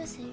Hey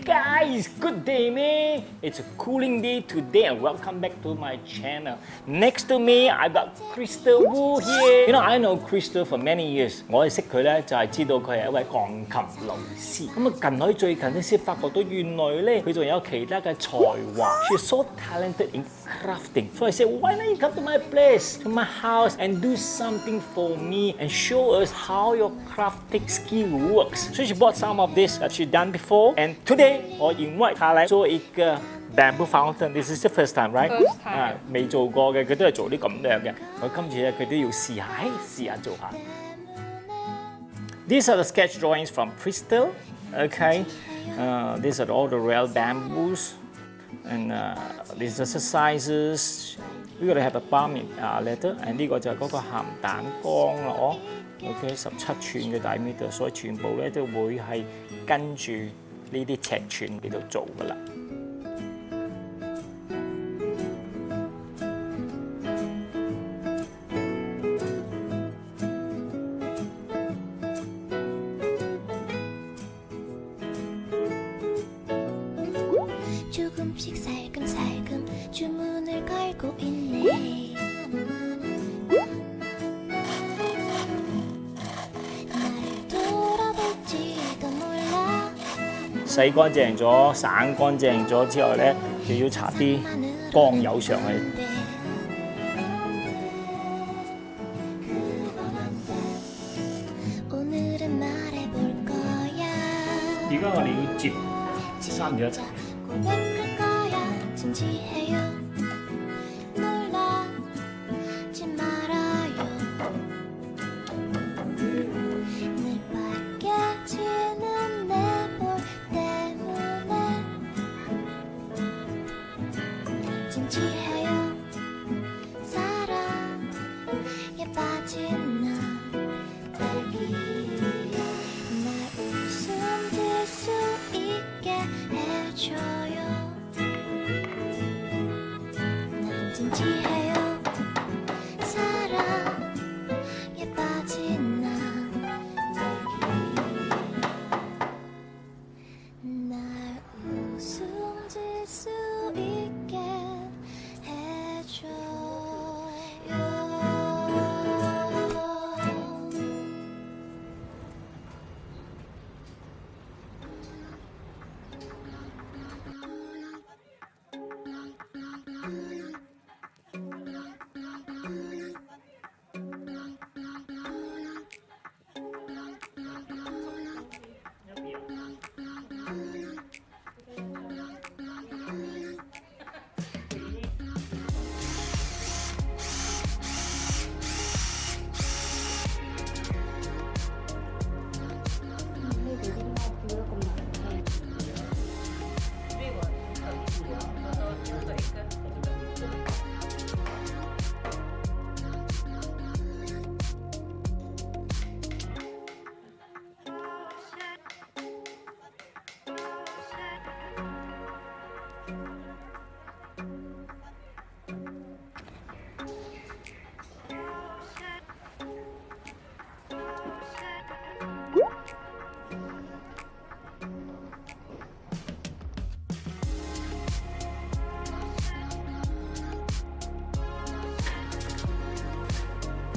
guys, good day man. It's a cooling day today and welcome back to my channel. Next to me, I got Crystal Wu here. You know, I know Crystal for many years. 我係識佢咧，就係知道佢係一位鋼琴老師。咁啊，近來最近咧先發覺到原來咧佢仲有其他嘅才華。She's so talented in crafting. So I said, why not you come to my place, to my house, and do something for me and show us how your crafting skill works. So she bought some of this that she done before, and today 我 invite 她嚟做一個 bamboo fountain. This is the first time, right? First time. 未做過嘅，佢都係做啲咁樣嘅。我今次咧佢都要試下，試下做下。These are the sketch drawings from Crystal. Okay, these are all the real bamboos, and these are the sizes. We gotta have a palm letter, and 呢個就係嗰個鹹蛋缸啦，哦。OK， 17寸嘅diameter，所以全部咧都會係跟住呢啲尺寸嚟到做噶啦。洗乾淨咗、省乾淨咗之後咧，就要搽啲光油上去。而家我哋要接三條一齊。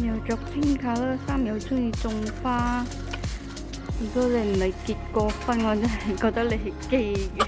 又着 pink colour 衫，又中意種花。如果你唔係結過婚，我真係覺得你係基嘅。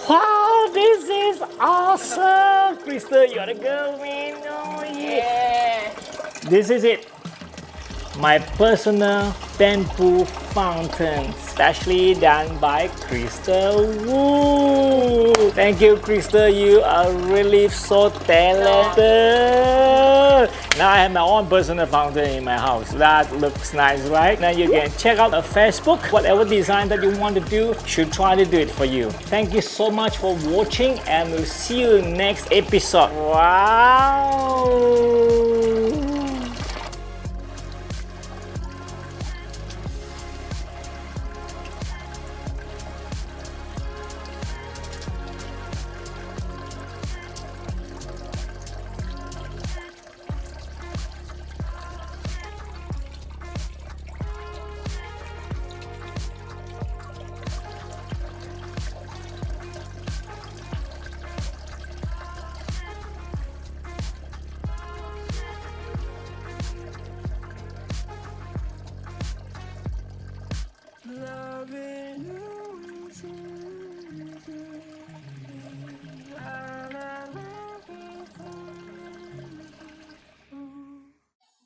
Wow, this is awesome! Crystal, you're the girl, man. Oh, yeah. This is it. My personal bamboo fountain, specially done by Crystal Wu. Thank you, Crystal. You are really so talented. Now I have my own personal fountain in my house. That looks nice, right? Now you can check out her Facebook. Whatever design that you want to do, she'll try to do it for you. Thank you so much for watching, and we'll see you next episode. Wow!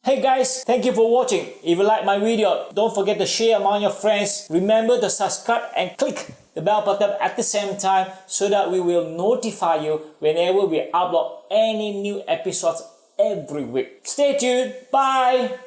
Hey guys, thank you for watching. If you like my video, don't forget to share among your friends. Remember to subscribe and click the bell button at the same time so that we will notify you whenever we upload any new episodes every week. Stay tuned. Bye.